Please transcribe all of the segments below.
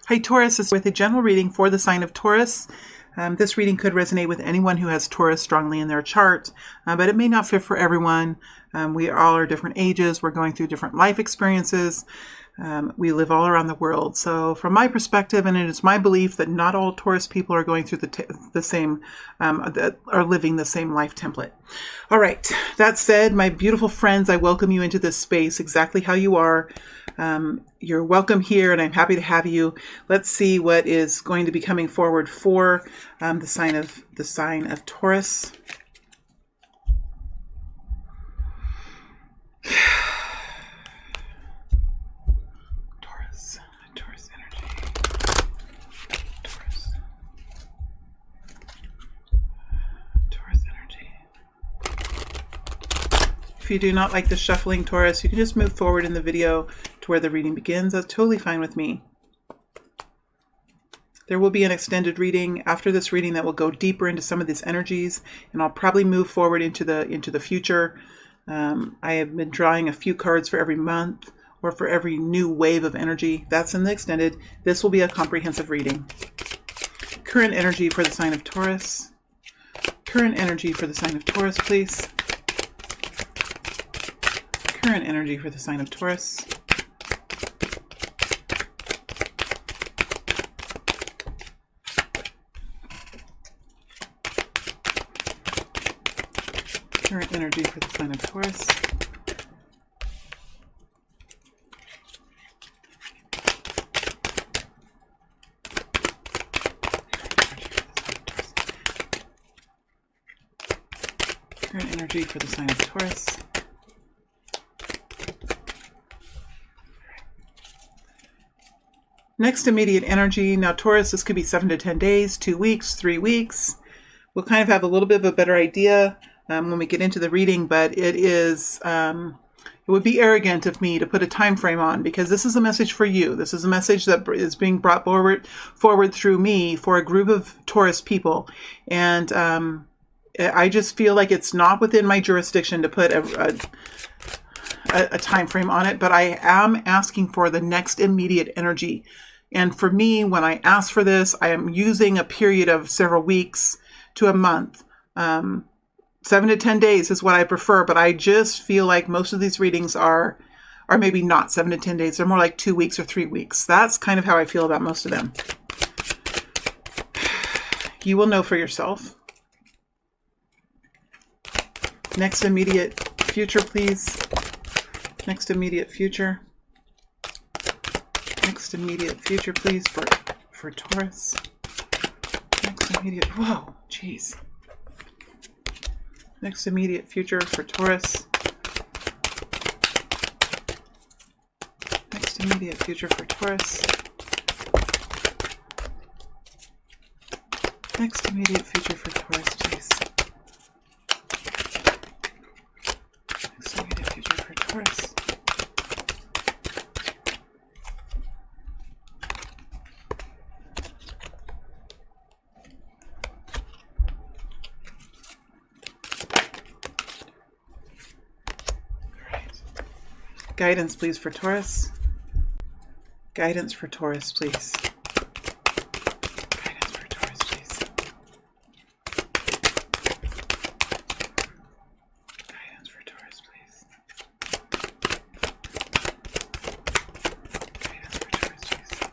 Hi Taurus, this is with a general reading for the sign of Taurus. This reading could resonate with anyone who has Taurus strongly in their chart, but it may not fit for everyone. We all are different ages. We're going through different life experiences. We live all around the world. So from my perspective, and it is my belief that not all Taurus people are going through the same, that are living the same life template. All right. That said, my beautiful friends, I welcome you into this space exactly how you are. You're welcome here, and I'm happy to have you. Let's see what is going to be coming forward for the sign of Taurus. Taurus energy. Taurus energy. If you do not like the shuffling, Taurus, you can just move forward in the video to where the reading begins. That's totally fine with me. There will be an extended reading after this reading that will go deeper into some of these energies, and I'll probably move forward into the future. I have been drawing a few cards for every month or for every new wave of energy. That's in the extended. This will be a comprehensive reading. Current energy for the sign of Taurus. Current energy for the sign of Taurus, please. Current energy for the sign of Taurus. Current energy for the sign of Taurus. Current energy for the sign of Taurus. Next, immediate energy. Now, Taurus, this could be 7 to 10 days, 2 weeks, 3 weeks. We'll kind of have a little bit of a better idea when we get into the reading, but it would be arrogant of me to put a time frame on, because this is a message for you. This is a message that is being brought forward through me for a group of Taurus people, and I just feel like it's not within my jurisdiction to put a time frame on it, but I am asking for the next immediate energy. And for me, when I ask for this, I am using a period of several weeks to a month. 7 to 10 days is what I prefer, but I just feel like most of these readings are maybe not 7 to 10 days. They're more like 2 weeks or 3 weeks. That's kind of how I feel about most of them. You will know for yourself. Next immediate future, please. Next immediate future. Next immediate future, please, for Taurus. Next immediate, whoa, jeez. Next immediate future for Taurus. Next immediate future for Taurus. Next immediate future for Taurus, please. Next immediate future for Taurus. Guidance, please, for Taurus. Guidance for Taurus, please. Guidance for Taurus, please. Guidance for Taurus, please. Guidance for Taurus, please. Guidance for Taurus, please.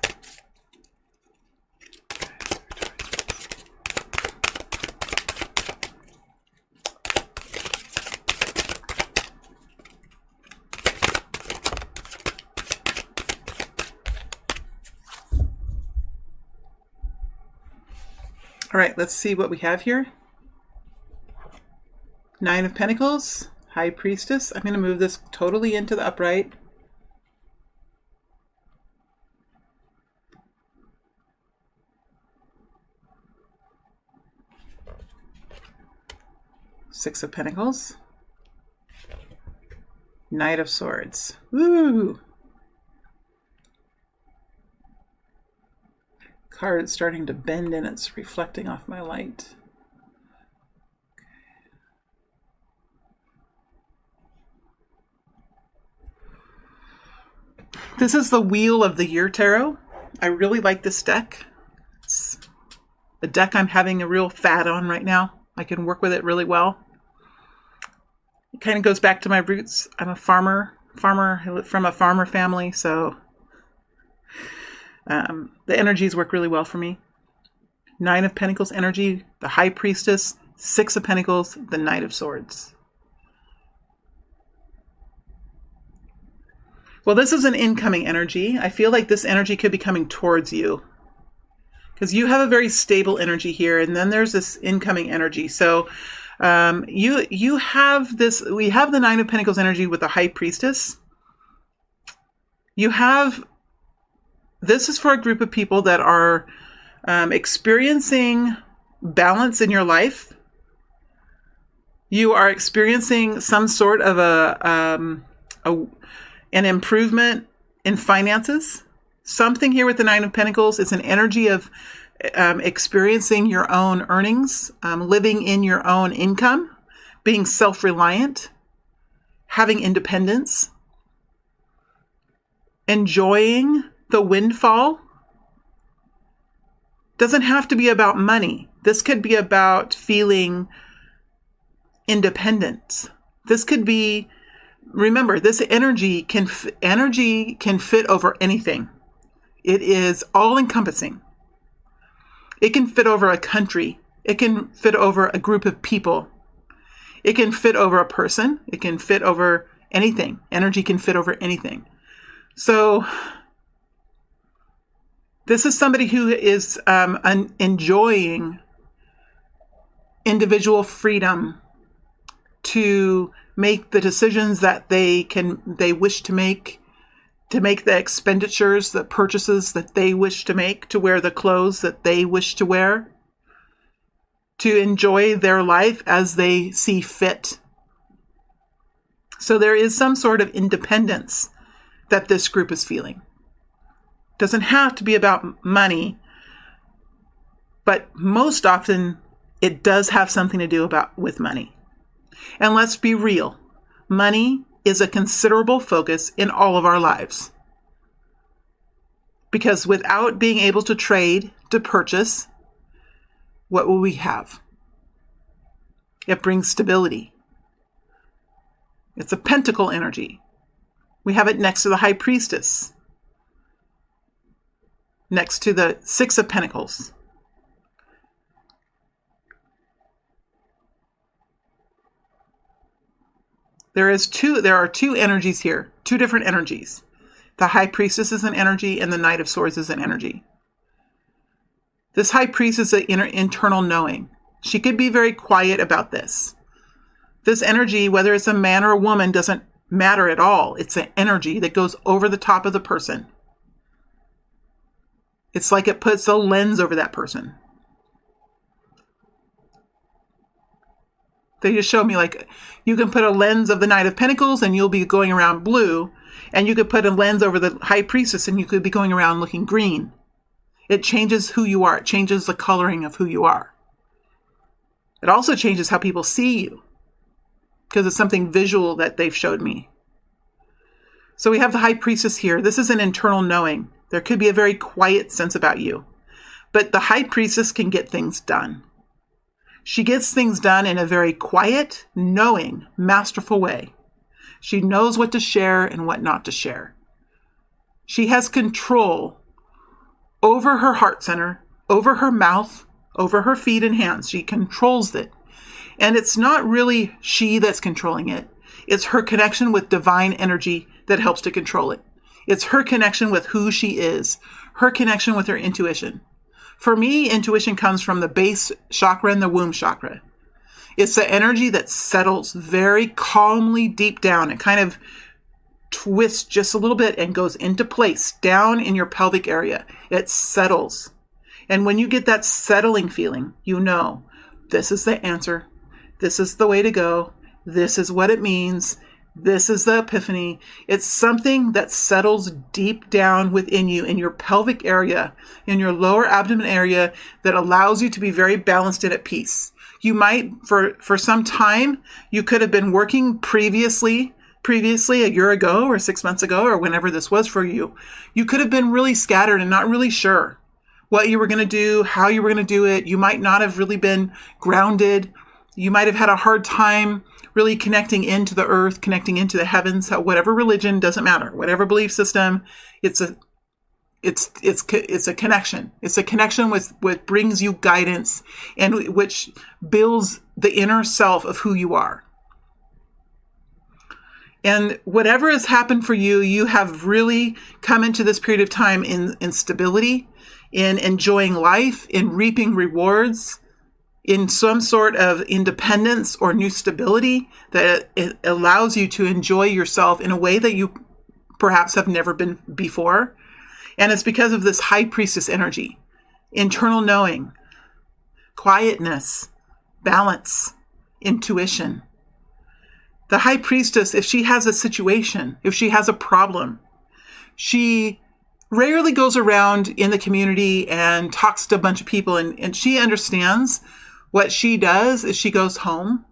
All right, let's see what we have here. 9 of Pentacles, High Priestess. I'm going to move this totally into the upright. Six of Pentacles. Knight of Swords. Woo! Card is starting to bend and it's reflecting off my light. This is the Wheel of the Year Tarot. I really like this deck. It's a deck I'm having a real fad on right now. I can work with it really well. It kind of goes back to my roots. I'm a farmer from a farmer family, so the energies work really well for me. 9 of Pentacles energy, the High Priestess, 6 of Pentacles, the Knight of Swords. Well, this is an incoming energy. I feel like this energy could be coming towards you because you have a very stable energy here, and then there's this incoming energy. So you have this. We have the 9 of Pentacles energy with the High Priestess. This is for a group of people that are experiencing balance in your life. You are experiencing some sort of an improvement in finances. Something here with the 9 of Pentacles is an energy of experiencing your own earnings, living in your own income, being self-reliant, having independence, enjoying the windfall. Doesn't have to be about money. This could be about feeling independence. This could be, remember, this energy can fit over anything. It is all encompassing. It can fit over a country. It can fit over a group of people. It can fit over a person. It can fit over anything. Energy can fit over anything. So this is somebody who is enjoying individual freedom to make the decisions that they wish to make the expenditures, the purchases that they wish to make, to wear the clothes that they wish to wear, to enjoy their life as they see fit. So there is some sort of independence that this group is feeling. Doesn't have to be about money, but most often it does have something to do with money. And let's be real, money is a considerable focus in all of our lives. Because without being able to trade, to purchase, what will we have? It brings stability. It's a pentacle energy. We have it next to the High Priestess, next to the 6 of Pentacles. There are two energies here, 2 different energies. The High Priestess is an energy and the Knight of Swords is an energy. This High Priestess is an internal knowing. She could be very quiet about this. This energy, whether it's a man or a woman, doesn't matter at all. It's an energy that goes over the top of the person. It's like it puts a lens over that person. They just showed me, like, you can put a lens of the Knight of Pentacles and you'll be going around blue, and you could put a lens over the High Priestess and you could be going around looking green. It changes who you are. It changes the coloring of who you are. It also changes how people see you because it's something visual that they've showed me. So we have the High Priestess here. This is an internal knowing. There could be a very quiet sense about you, but the High Priestess can get things done. She gets things done in a very quiet, knowing, masterful way. She knows what to share and what not to share. She has control over her heart center, over her mouth, over her feet and hands. She controls it. And it's not really she that's controlling it. It's her connection with divine energy that helps to control it. It's her connection with who she is, her connection with her intuition. For me, intuition comes from the base chakra and the womb chakra. It's the energy that settles very calmly deep down. It kind of twists just a little bit and goes into place down in your pelvic area. It settles. And when you get that settling feeling, you know, this is the answer. This is the way to go. This is what it means. This is the epiphany. It's something that settles deep down within you in your pelvic area, in your lower abdomen area, that allows you to be very balanced and at peace. You might, for some time, you could have been working previously previously, a year ago or 6 months ago, or whenever this was for you, you could have been really scattered and not really sure what you were going to do, how you were going to do it. You might not have really been grounded. You might have had a hard time really connecting into the earth, connecting into the heavens. Whatever religion, doesn't matter. Whatever belief system, it's a connection. It's a connection with what brings you guidance and which builds the inner self of who you are. And whatever has happened for you, you have really come into this period of time in stability, in enjoying life, in reaping rewards, in some sort of independence or new stability that it allows you to enjoy yourself in a way that you perhaps have never been before. And it's because of this high priestess energy, internal knowing, quietness, balance, intuition. The high priestess, if she has a situation, if she has a problem, she rarely goes around in the community and talks to a bunch of people, and she understands what she does is she goes home,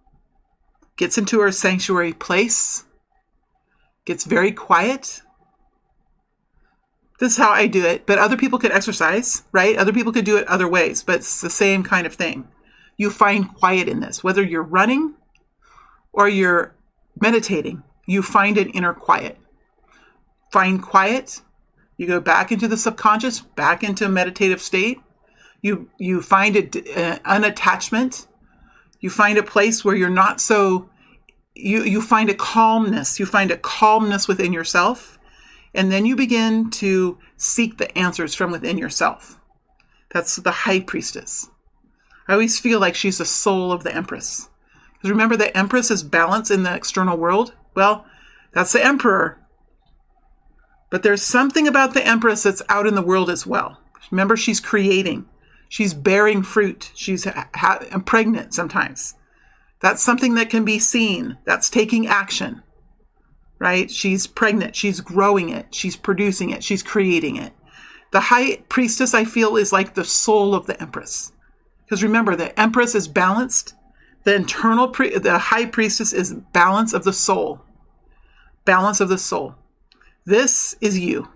gets into her sanctuary place, gets very quiet. This is how I do it, but other people could exercise, right? Other people could do it other ways, but it's the same kind of thing. You find quiet in this, whether you're running or you're meditating, you find an inner quiet. Find quiet. You go back into the subconscious, back into a meditative state. You find an unattachment. You find a place where you're not so, you find a calmness. You find a calmness within yourself. And then you begin to seek the answers from within yourself. That's the high priestess. I always feel like she's the soul of the empress. Because remember, the empress is balance in the external world. Well, that's the emperor. But there's something about the empress that's out in the world as well. Remember, she's creating. She's bearing fruit. She's pregnant sometimes. That's something that can be seen. That's taking action, right? She's pregnant. She's growing it. She's producing it. She's creating it. The high priestess, I feel, is like the soul of the empress. Because remember, the empress is balanced. The high priestess is balance of the soul. Balance of the soul. This is you,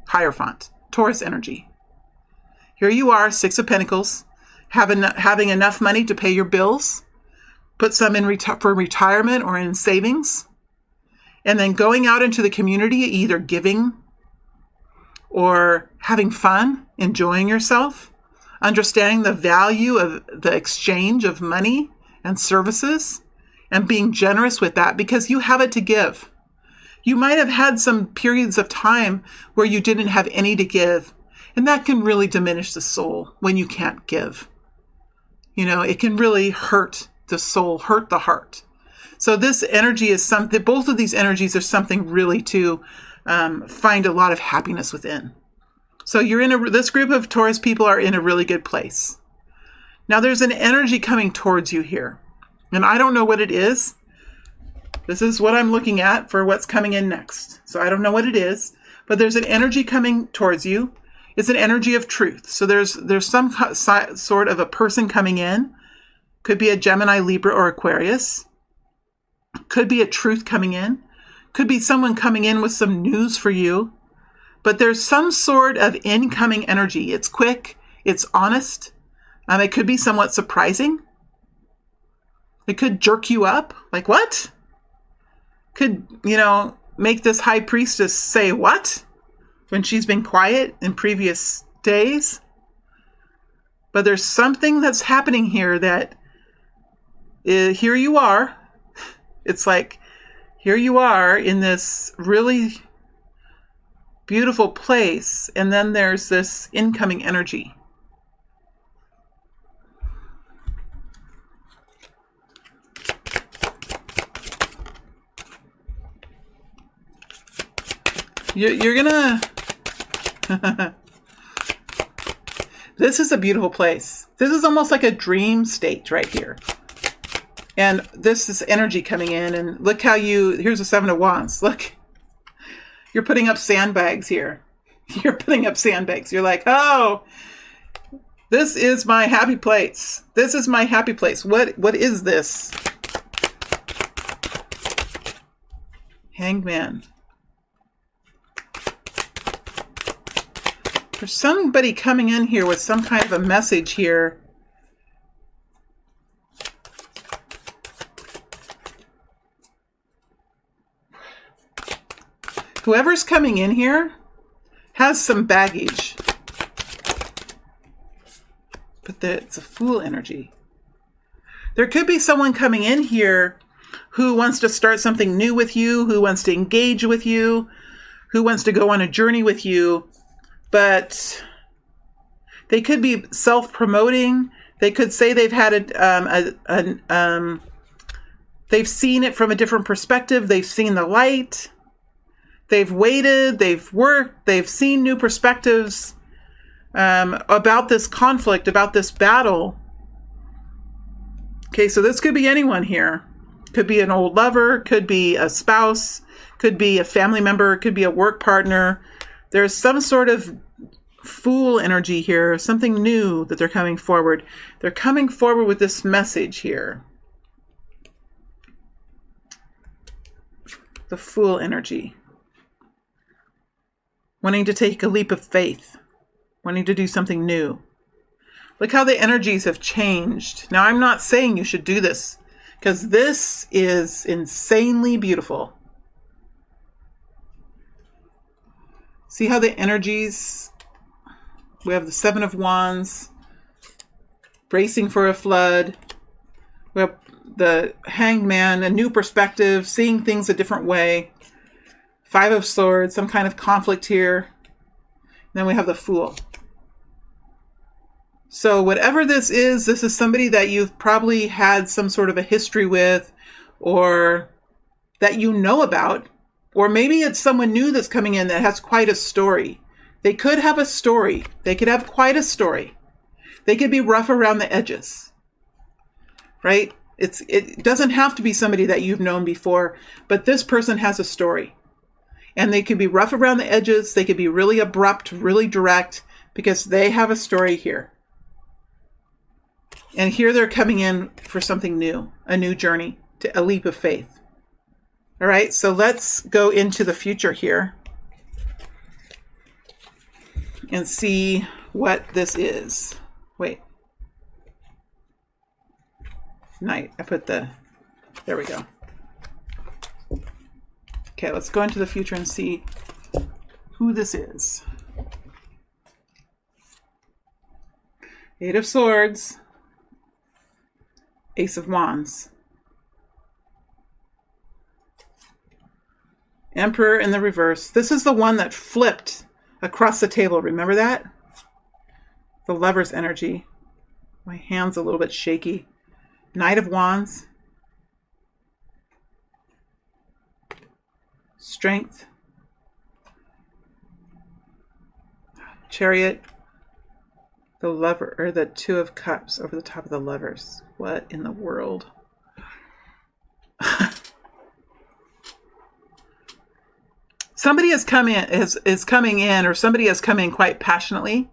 Hierophant, Taurus energy. Here you are, Six of Pentacles, having enough money to pay your bills, put some in for retirement or in savings, and then going out into the community, either giving or having fun, enjoying yourself, understanding the value of the exchange of money and services, and being generous with that because you have it to give. You might have had some periods of time where you didn't have any to give, and that can really diminish the soul when you can't give. You know, it can really hurt the soul, hurt the heart. So this energy is something, both of these energies are something really to find a lot of happiness within. So this group of Taurus people are in a really good place. Now there's an energy coming towards you here, and I don't know what it is. This is what I'm looking at for what's coming in next. So I don't know what it is, but there's an energy coming towards you. It's an energy of truth. So there's some sort of a person coming in. Could be a Gemini, Libra, or Aquarius. Could be a truth coming in. Could be someone coming in with some news for you. But there's some sort of incoming energy. It's quick. It's honest. It could be somewhat surprising. It could jerk you up. Like, what? Could, make this high priestess say what? When she's been quiet in previous days. But there's something that's happening here that here you are. It's like, here you are in this really beautiful place. And then there's this incoming energy. You're gonna... This is a beautiful place. This is almost like a dream state right here. And this is energy coming in. And look how here's the Seven of Wands. Look, you're putting up sandbags here. You're putting up sandbags. You're like, oh, this is my happy place. This is my happy place. What is this? Hanged Man. There's somebody coming in here with some kind of a message here. Whoever's coming in here has some baggage. But it's a Fool energy. There could be someone coming in here who wants to start something new with you, who wants to engage with you, who wants to go on a journey with you, but they could be self-promoting. They could say they've had they've seen it from a different perspective. They've seen the light. They've waited, they've worked, they've seen new perspectives about this conflict, about this battle. Okay, so this could be anyone here. Could be an old lover, could be a spouse, could be a family member, could be a work partner. There's some sort of Fool energy here, something new that they're coming forward. They're coming forward with this message here. The Fool energy. Wanting to take a leap of faith, wanting to do something new. Look how the energies have changed. Now, I'm not saying you should do this, because this is insanely beautiful. See how the energies, we have the Seven of Wands, bracing for a flood. We have the Hanged Man, a new perspective, seeing things a different way. Five of Swords, some kind of conflict here. Then we have the Fool. So whatever this is somebody that you've probably had some sort of a history with, or that you know about, or maybe it's someone new that's coming in that has quite a story. They could have a story. They could have quite a story. They could be rough around the edges, right? It doesn't have to be somebody that you've known before, but this person has a story. And they could be rough around the edges. They could be really abrupt, really direct, because they have a story here. And here they're coming in for something new, a new journey, a leap of faith. All right, so let's go into the future here and see what this is. Wait. Night. There we go. Okay, let's go into the future and see who this is. Eight of Swords. Ace of Wands. Emperor in the reverse. This is the one that flipped across the table. Remember that? The Lover's energy. My hand's a little bit shaky. Knight of Wands. Strength. Chariot. The Lover, or the Two of Cups over the top of the Lovers. What in the world? Somebody is coming in, or somebody has come in quite passionately.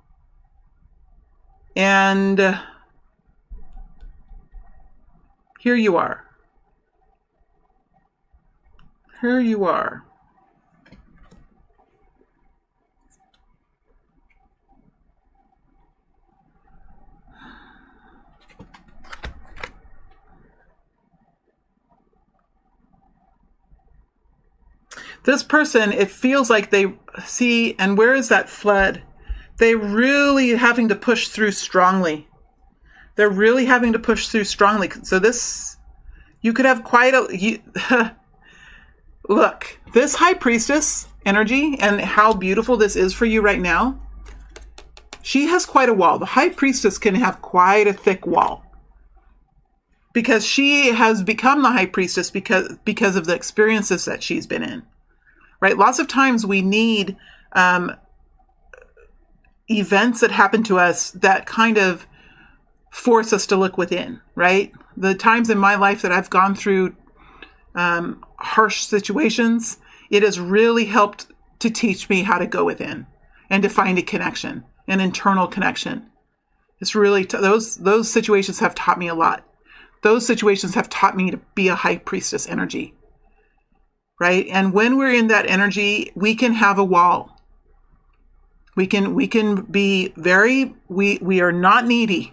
And here you are. Here you are. This person, it feels like they see, and where is that flood? They're really having to push through strongly. They're really having to push through strongly. So this, you could have quite a, look, this High Priestess energy and how beautiful this is for you right now. She has quite a wall. The High Priestess can have quite a thick wall, because she has become the High Priestess because of the experiences that she's been in. Right? Lots of times we need events that happen to us that kind of force us to look within, right? The times in my life that I've gone through harsh situations, it has really helped to teach me how to go within and to find a connection, an internal connection. It's really, those situations have taught me a lot. Those situations have taught me to be a High Priestess energy. right? And when we're in that energy, we can have a wall. We can be very, we are not needy.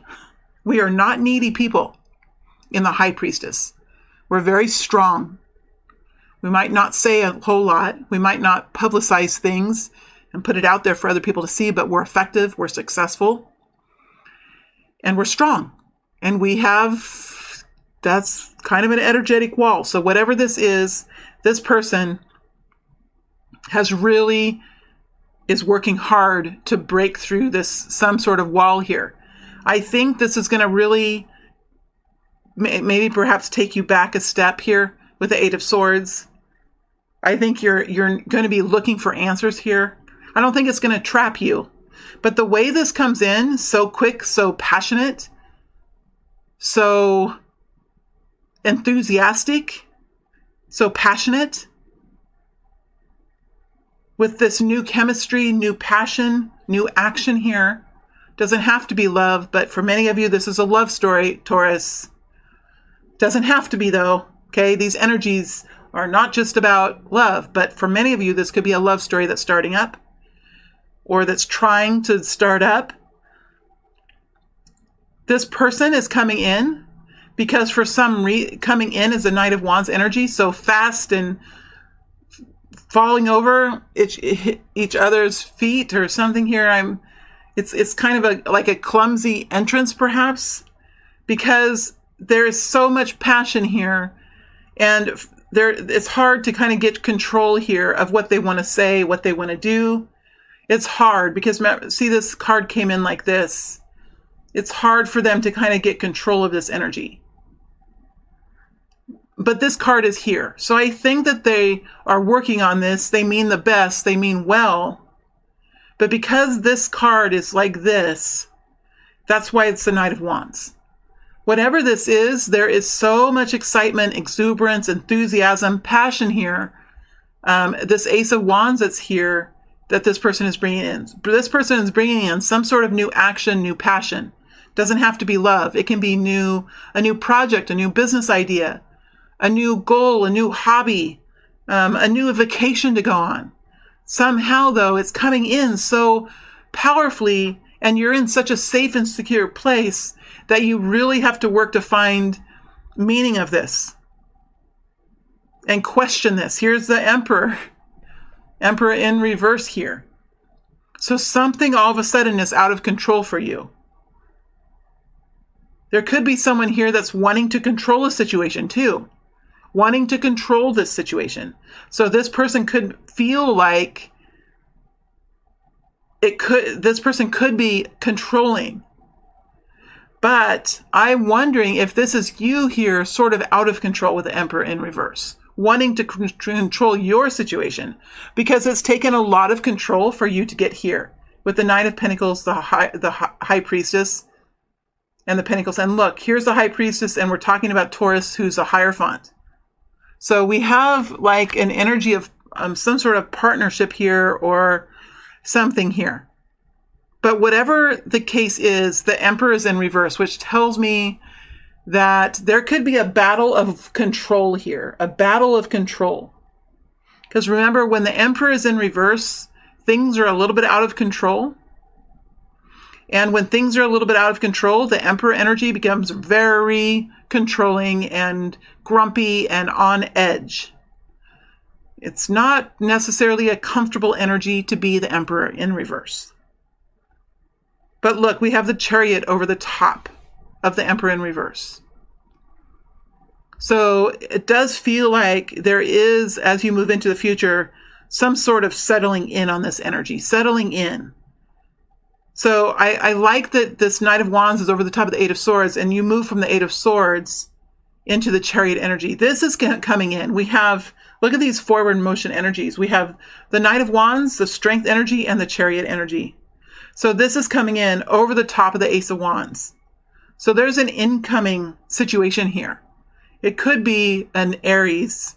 We are not needy people in the High Priestess. We're very strong. We might not say a whole lot. We might not publicize things and put it out there for other people to see, but we're effective, we're successful, and we're strong. And we have, that's kind of an energetic wall. So whatever this is, this person has really is working hard to break through this, some sort of wall here. I think this is going to really maybe perhaps take you back a step here with the Eight of Swords. I think you're going to be looking for answers here. I don't think it's going to trap you. But the way this comes in, so quick, so passionate, so enthusiastic, so passionate, with this new chemistry, new passion, new action here. Doesn't have to be love, but for many of you, this is a love story, Taurus. Doesn't have to be, though. Okay, these energies are not just about love, but for many of you, this could be a love story that's starting up or that's trying to start up. This person is coming in because for some reason, coming in is a Knight of Wands energy, so fast and falling over each other's feet or something here. It's kind of like a clumsy entrance, perhaps, because there is so much passion here, and it's hard to kind of get control here of what they want to say, what they want to do. It's hard because, see, this card came in like this. It's hard for them to kind of get control of this energy. But this card is here. So I think that they are working on this. They mean the best. They mean well. But because this card is like this, that's why it's the Knight of Wands. Whatever this is, there is so much excitement, exuberance, enthusiasm, passion here. This Ace of Wands that's here, that this person is bringing in. This person is bringing in some sort of new action, new passion. Doesn't have to be love. It can be a new project, a new business idea, a new goal, a new hobby, a new vacation to go on. Somehow, though, it's coming in so powerfully, and you're in such a safe and secure place that you really have to work to find meaning of this and question this. Here's the Emperor in reverse here. So something all of a sudden is out of control for you. There could be someone here that's wanting to control a situation too. Wanting to control this situation. So this person could feel like this person could be controlling. But I'm wondering if this is you here sort of out of control with the Emperor in reverse. Wanting to control your situation. Because it's taken a lot of control for you to get here. With the Knight of Pentacles, the High Priestess, and the Pentacles. And look, here's the High Priestess, and we're talking about Taurus, who's a Hierophant. So we have like an energy of some sort of partnership here or something here. But whatever the case is, the Emperor is in reverse, which tells me that there could be a battle of control here, a battle of control. Because remember, when the Emperor is in reverse, things are a little bit out of control. And when things are a little bit out of control, the Emperor energy becomes very controlling and grumpy and on edge. It's not necessarily a comfortable energy to be the Emperor in reverse. But look, we have the Chariot over the top of the Emperor in reverse. So it does feel like there is, as you move into the future, some sort of settling in on this energy, settling in. So I like that this Knight of Wands is over the top of the Eight of Swords, and you move from the Eight of Swords into the Chariot energy. This is coming in. We have, look at these forward motion energies. We have the Knight of Wands, the Strength energy, and the Chariot energy. So this is coming in over the top of the Ace of Wands. So there's an incoming situation here. It could be an Aries.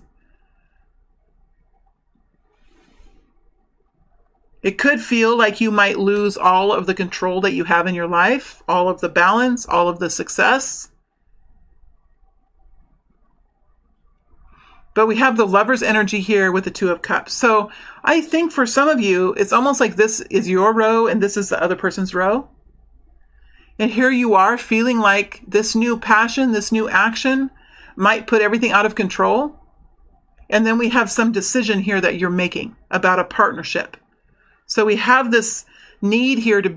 It could feel like you might lose all of the control that you have in your life, all of the balance, all of the success. But we have the Lover's energy here with the Two of Cups. So I think for some of you, it's almost like this is your row and this is the other person's row. And here you are feeling like this new passion, this new action might put everything out of control. And then we have some decision here that you're making about a partnership. So we have this need here to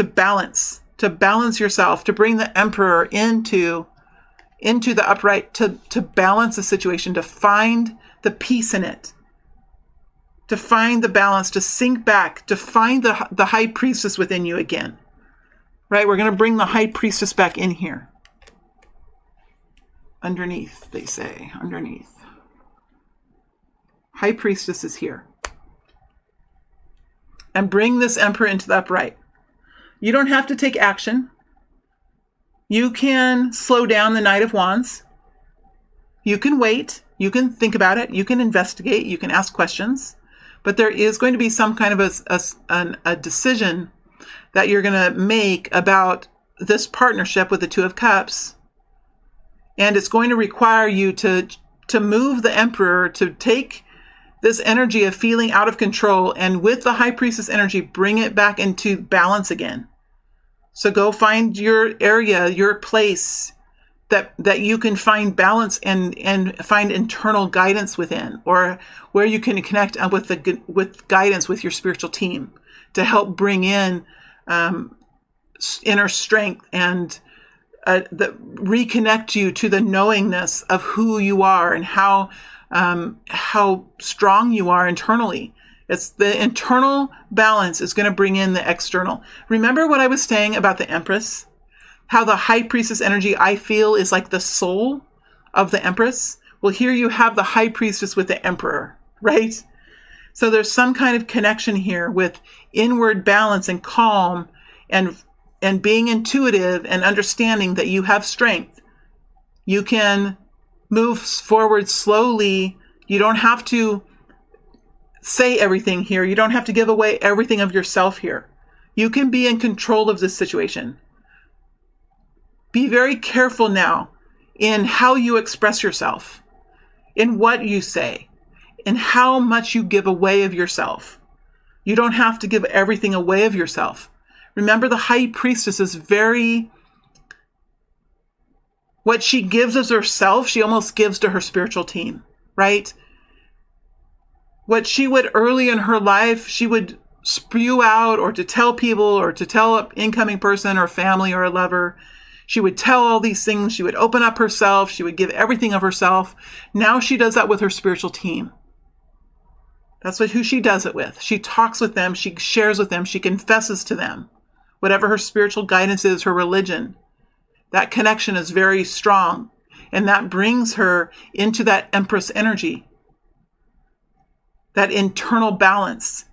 balance yourself, to bring the Emperor into the upright, to balance the situation, to find the peace in it, to find the balance, to sink back, to find the High Priestess within you again. Right? We're going to bring the High Priestess back in here. Underneath, they say. Underneath. High Priestess is here. And bring this Emperor into the upright. You don't have to take action. You can slow down the Knight of Wands. You can wait. You can think about it. You can investigate. You can ask questions. But there is going to be some kind of a decision that you're going to make about this partnership with the Two of Cups. And it's going to require you to move the Emperor, to take this energy of feeling out of control, and with the High Priestess energy, bring it back into balance again. So go find your area, your place that you can find balance and find internal guidance within, or where you can connect with guidance with your spiritual team to help bring in inner strength and reconnect you to the knowingness of who you are and how strong you are internally. It's the internal balance is going to bring in the external. Remember what I was saying about the Empress? How the High Priestess energy, I feel, is like the soul of the Empress. Well, here you have the High Priestess with the Emperor, right? So there's some kind of connection here with inward balance and calm and being intuitive and understanding that you have strength. You can move forward slowly. You don't have to say everything here. You don't have to give away everything of yourself here. You can be in control of this situation. Be very careful now in how you express yourself, in what you say, in how much you give away of yourself. You don't have to give everything away of yourself. Remember, the High Priestess is what she gives of herself, she almost gives to her spiritual team, right? What she would early in her life, she would spew out or to tell people or to tell an incoming person or family or a lover. She would tell all these things. She would open up herself. She would give everything of herself. Now she does that with her spiritual team. That's who she does it with. She talks with them. She shares with them. She confesses to them. Whatever her spiritual guidance is, her religion. That connection is very strong. And that brings her into that Empress energy. That internal balance.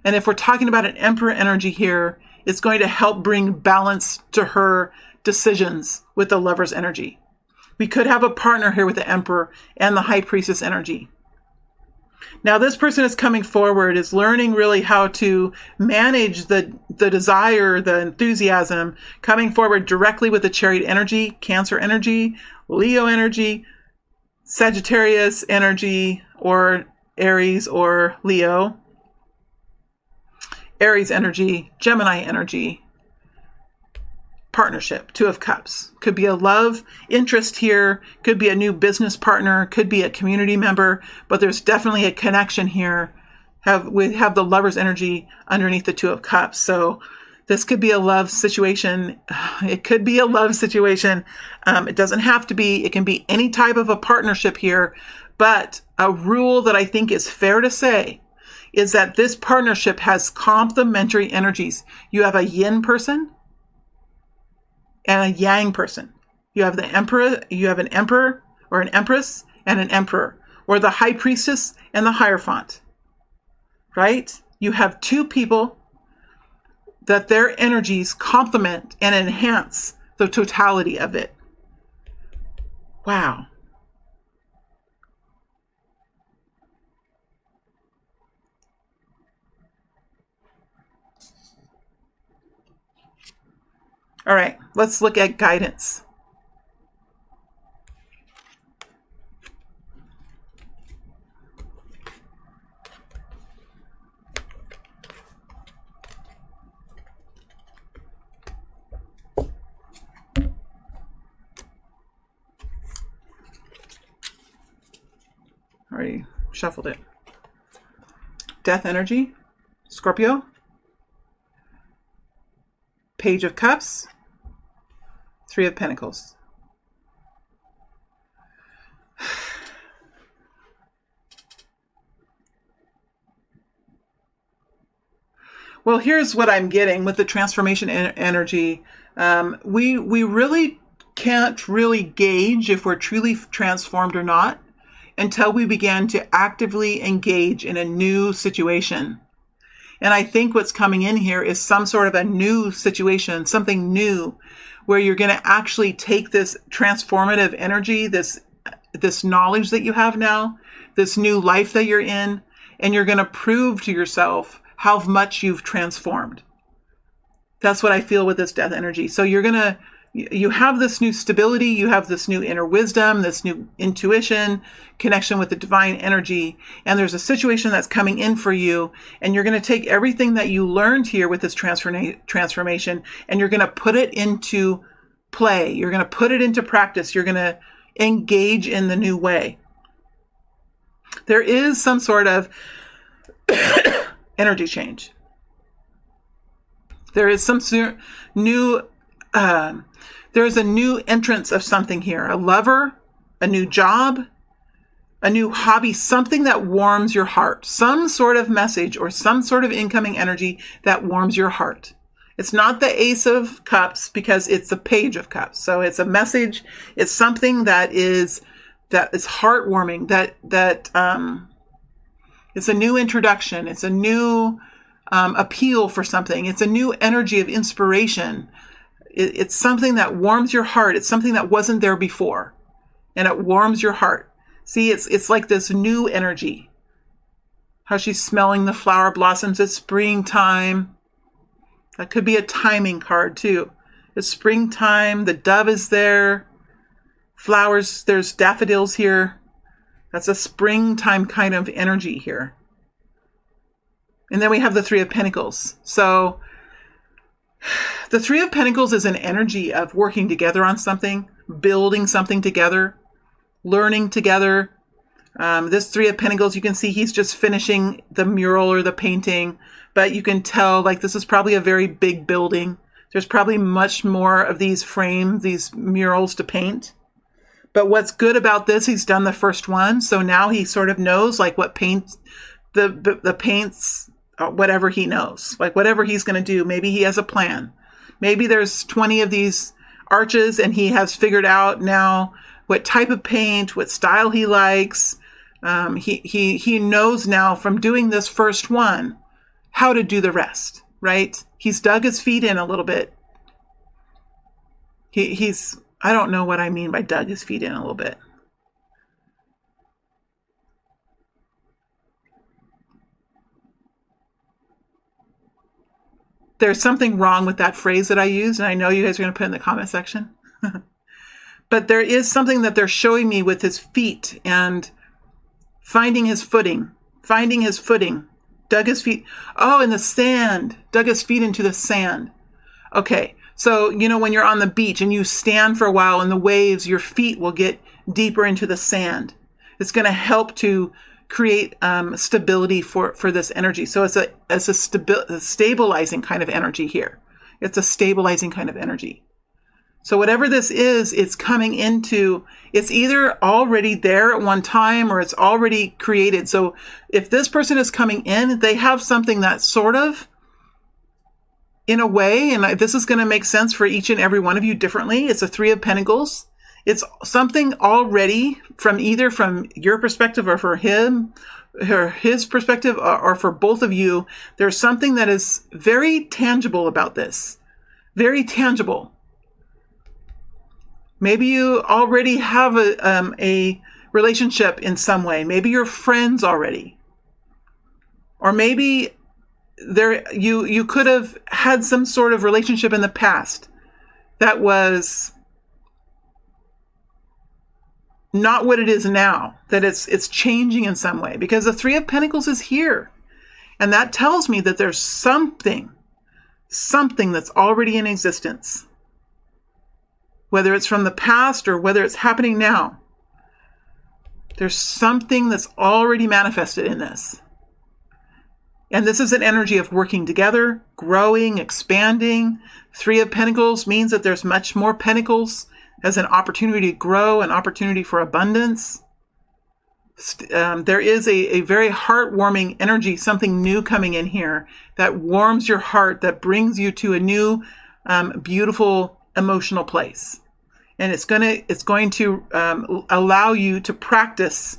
And if we're talking about an Emperor energy here, it's going to help bring balance to her decisions with the Lover's energy. We could have a partner here with the Emperor and the High Priestess energy. Now this person is coming forward, is learning really how to manage the desire, the enthusiasm, coming forward directly with the Chariot energy, Cancer energy, Leo energy, Sagittarius energy, or Aries or Leo, Aries energy, Gemini energy, partnership, Two of Cups. Could be a love interest here, could be a new business partner, could be a community member, but there's definitely a connection here. We have the Lover's energy underneath the Two of Cups. So this could be a love situation. It could be a love situation. It doesn't have to be. It can be any type of a partnership here. But a rule that I think is fair to say is that this partnership has complementary energies. You have a yin person and a yang person. You have the emperor, you have an emperor or an empress and an emperor, or the high priestess and the hierophant, right? You have two people that their energies complement and enhance the totality of it. Wow. All right, let's look at guidance. already shuffled it. Death energy, Scorpio. Page of Cups, Three of Pentacles. Well, here's what I'm getting with the transformation energy. We really can't really gauge if we're truly transformed or not until we begin to actively engage in a new situation. And I think what's coming in here is some sort of a new situation, something new, where you're going to actually take this transformative energy, this knowledge that you have now, this new life that you're in, and you're going to prove to yourself how much you've transformed. That's what I feel with this death energy. So you have this new stability, you have this new inner wisdom, this new intuition, connection with the divine energy, and there's a situation that's coming in for you, and you're going to take everything that you learned here with this transformation, and you're going to put it into play. You're going to put it into practice. You're going to engage in the new way. There is some sort of energy change. There is some new there is a new entrance of something here, a lover, a new job, a new hobby, something that warms your heart, some sort of message or some sort of incoming energy that warms your heart. It's not the Ace of Cups because it's the Page of Cups. So it's a message. It's something that is heartwarming, that it's a new introduction. It's a new appeal for something. It's a new energy of inspiration. It's something that warms your heart. It's something that wasn't there before, and it warms your heart. See, it's like this new energy. How she's smelling the flower blossoms. It's springtime. That could be a timing card too. It's springtime. The dove is there. Flowers. There's daffodils here. That's a springtime kind of energy here. And then we have the Three of Pentacles. So the Three of Pentacles is an energy of working together on something, building something together, learning together. This Three of Pentacles, you can see he's just finishing the mural or the painting, but you can tell like this is probably a very big building. There's probably much more of these frames, these murals to paint. But what's good about this, he's done the first one. So now he sort of knows like what paint, the paints, whatever he knows, like whatever he's going to do. Maybe he has a plan. Maybe there's 20 of these arches and he has figured out now what type of paint, what style he likes. He knows now from doing this first one how to do the rest, right? He's dug his feet in a little bit. He's, I don't know what I mean by dug his feet in a little bit. There's something wrong with that phrase that I used, and I know you guys are going to put it in the comment section. But there is something that they're showing me with his feet and finding his footing, dug his feet. Oh, in the sand, dug his feet into the sand. Okay. So, you know, when you're on the beach and you stand for a while in the waves, your feet will get deeper into the sand. It's going to help to create stability for this energy. So it's a stabilizing kind of energy here. It's a stabilizing kind of energy. So whatever this is, it's coming into, it's either already there at one time or it's already created. So if this person is coming in, they have something that's sort of, in a way, and this is going to make sense for each and every one of you differently. It's a Three of Pentacles. It's something already from either from your perspective or for him, or his perspective, or for both of you. There's something that is very tangible about this. Very tangible. Maybe you already have a relationship in some way. Maybe you're friends already. Or maybe you could have had some sort of relationship in the past that was not what it is now, that it's changing in some way, because the Three of Pentacles is here. And that tells me that there's something that's already in existence, whether it's from the past or whether it's happening now. There's something that's already manifested in this. And this is an energy of working together, growing, expanding. Three of Pentacles means that there's much more pentacles as an opportunity to grow, an opportunity for abundance. There is a very heartwarming energy, something new coming in here that warms your heart, that brings you to a new, beautiful emotional place. And it's going to allow you to practice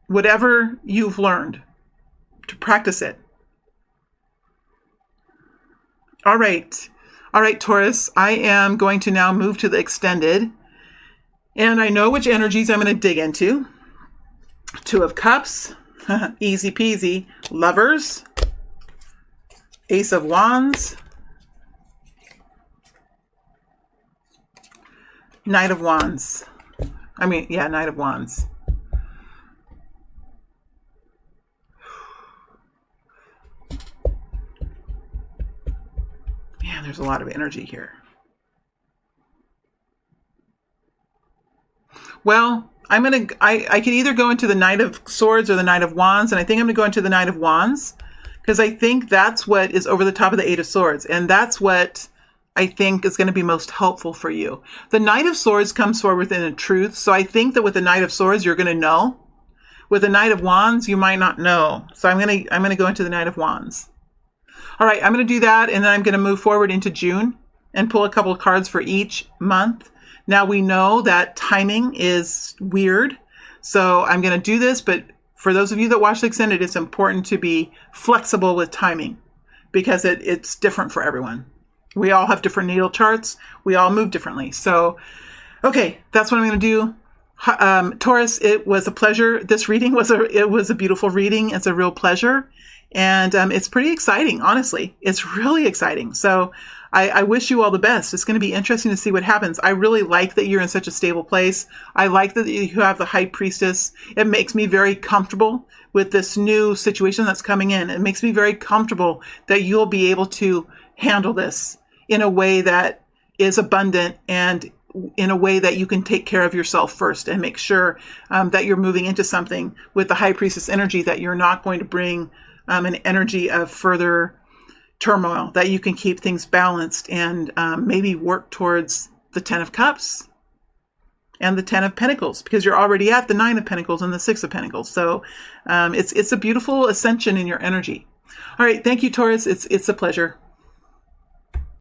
whatever you've learned, to practice it. All right, Taurus, I am going to now move to the extended. And I know which energies I'm going to dig into. Two of Cups, easy peasy. Lovers, Ace of Wands, Knight of Wands. Knight of Wands. Man, there's a lot of energy here. Well, I can either go into the Knight of Swords or the Knight of Wands, and I think I'm going to go into the Knight of Wands because I think that's what is over the top of the Eight of Swords, and that's what I think is going to be most helpful for you. The Knight of Swords comes forward within a truth, so I think that with the Knight of Swords you're going to know. With the Knight of Wands you might not know, so I'm going to go into the Knight of Wands. All right, I'm going to do that, and then I'm going to move forward into June and pull a couple of cards for each month. Now we know that timing is weird, so I'm going to do this, but for those of you that watch the extended, it's important to be flexible with timing because it's different for everyone. We all have different natal charts. We all move differently. So, okay, that's what I'm going to do. Taurus, it was a pleasure. This reading was a beautiful reading. It's a real pleasure. And it's pretty exciting, honestly. It's really exciting. So I wish you all the best. It's going to be interesting to see what happens. I really like that you're in such a stable place. I like that you have the High Priestess. It makes me very comfortable with this new situation that's coming in. It makes me very comfortable that you'll be able to handle this in a way that is abundant and in a way that you can take care of yourself first and make sure that you're moving into something with the High Priestess energy, that you're not going to bring an energy of further turmoil, that you can keep things balanced and maybe work towards the 10 of Cups and the 10 of Pentacles, because you're already at the 9 of Pentacles and the 6 of Pentacles. So it's a beautiful ascension in your energy. All right. Thank you, Taurus. It's a pleasure.